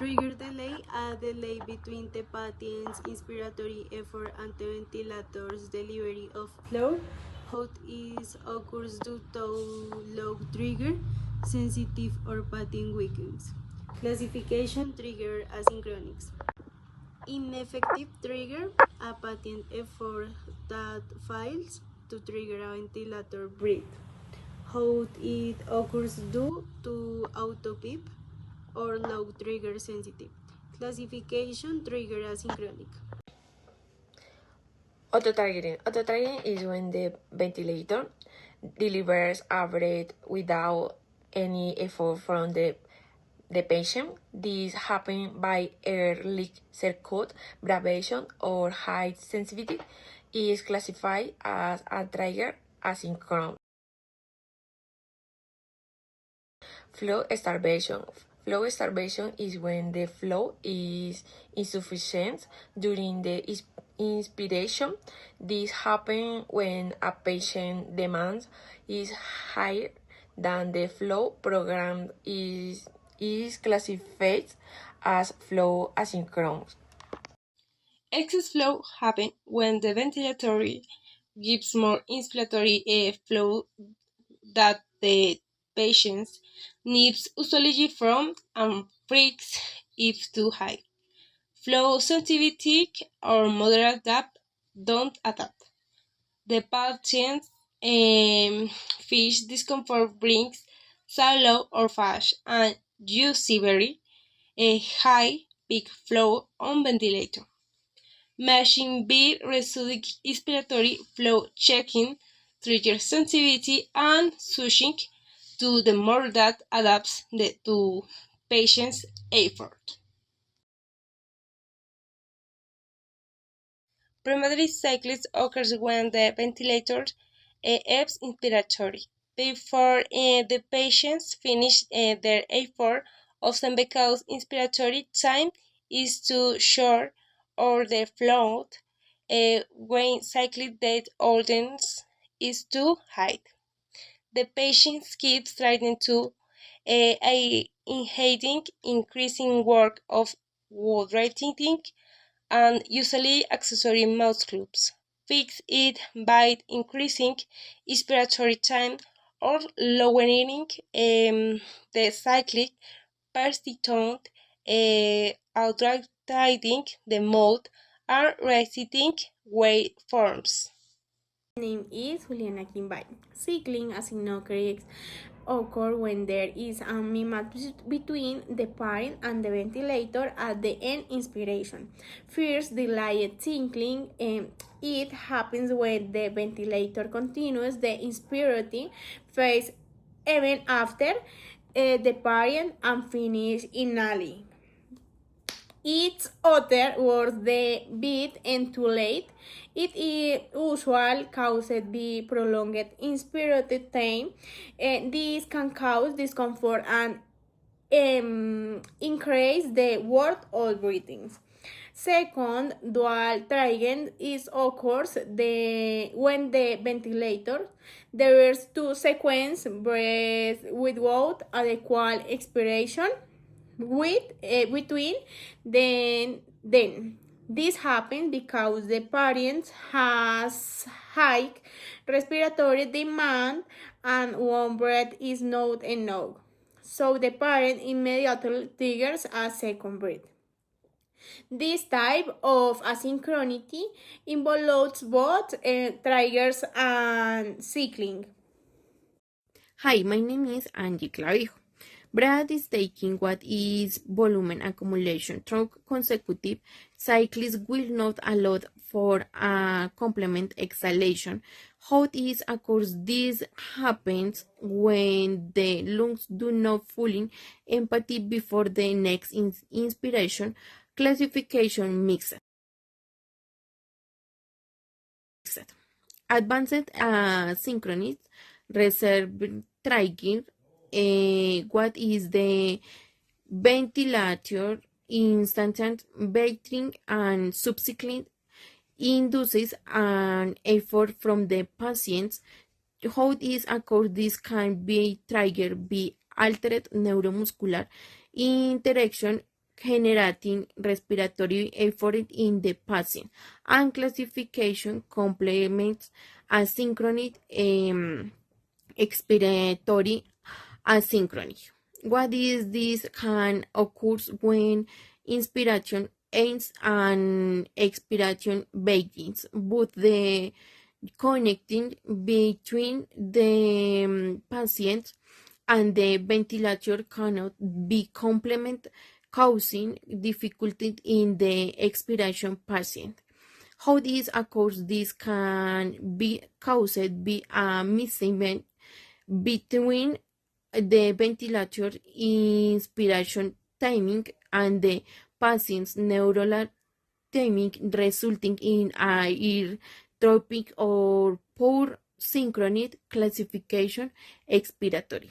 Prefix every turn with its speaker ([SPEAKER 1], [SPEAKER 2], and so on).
[SPEAKER 1] Trigger delay, a delay between the patient's inspiratory effort and the ventilator's delivery of flow. How is occurs due to low trigger, sensitive or patient weakness. Classification trigger asynchronics. Ineffective trigger, a patent effort that fails to trigger a ventilator breath. How it occurs due to auto-PIP or low trigger sensitive. Classification trigger asynchronic.
[SPEAKER 2] Auto-targeting. Auto-targeting is when the ventilator delivers a breath without any effort from the patient. This happens by air leak circuit vibration or high sensitivity. Is classified as a trigger asynchronous. Flow starvation. Flow starvation is when the flow is insufficient during the inspiration. This happens when a patient demand is higher than the flow program is classified as flow asynchronous.
[SPEAKER 3] Excess flow happens when the ventilator gives more inspiratory flow that the patient needs usually from and freaks if too high. Flow sensitivity or moderate depth don't adapt. The patient's fish discomfort brings shallow or fast and usually a high peak flow on ventilator. Machine B reducing inspiratory flow checking trigger sensitivity and switching to the mode that adapts to patient's effort. Primary cycles occurs when the ventilator ebbs inspiratory. Before the patients finish their effort, often because inspiratory time is too short or the flow when cyclic death audience is too high. The patient keeps trying to inhaling, increasing work of hydrating and usually accessory mouth clubs. Fix it by increasing inspiratory time or lowering the cyclic persistent hydrating the mouth and reciting waveforms.
[SPEAKER 4] My name is Juliana Kimbay. Cycling asynchronics occur when there is a mismatch between the parent and the ventilator at the end inspiration. First, delayed cycling. It happens when the ventilator continues the inspirating phase even after the parent and finish inhaling. Its other was the bit and too late. It is usual caused by prolonged inspirated time. This can cause discomfort and increase the worth of breathing. Second, dual triggering is occurs when the ventilator there is two sequence breath without adequate expiration between then this happens because the patient has high respiratory demand and one breath is not enough, so the parent immediately triggers a second breath. This type of asynchronity involves both triggers and cycling.
[SPEAKER 5] Hi, my name is Angie Clavijo. Breath is taking what is volume accumulation through consecutive cycles will not allow for a complement exhalation. How this occurs, this happens when the lungs do not fully empty before the next inspiration. Classification mixed. Advanced synchronous reserve trigger. What is the ventilator instant breathing and subsequent induces an effort from the patients. How this occurs, this can be triggered by altered neuromuscular interaction, generating respiratory effort in the patient, and classification complements asynchronous expiratory asynchrony. What is this can occur when inspiration ends and expiration begins, but the connecting between the patient and the ventilator cannot be complement, causing difficulty in the expiration patient. How this occurs, this can be caused by a misalignment between the ventilator inspiration timing and the patient's neural timing, resulting in a tropic or poor synchronous classification expiratory.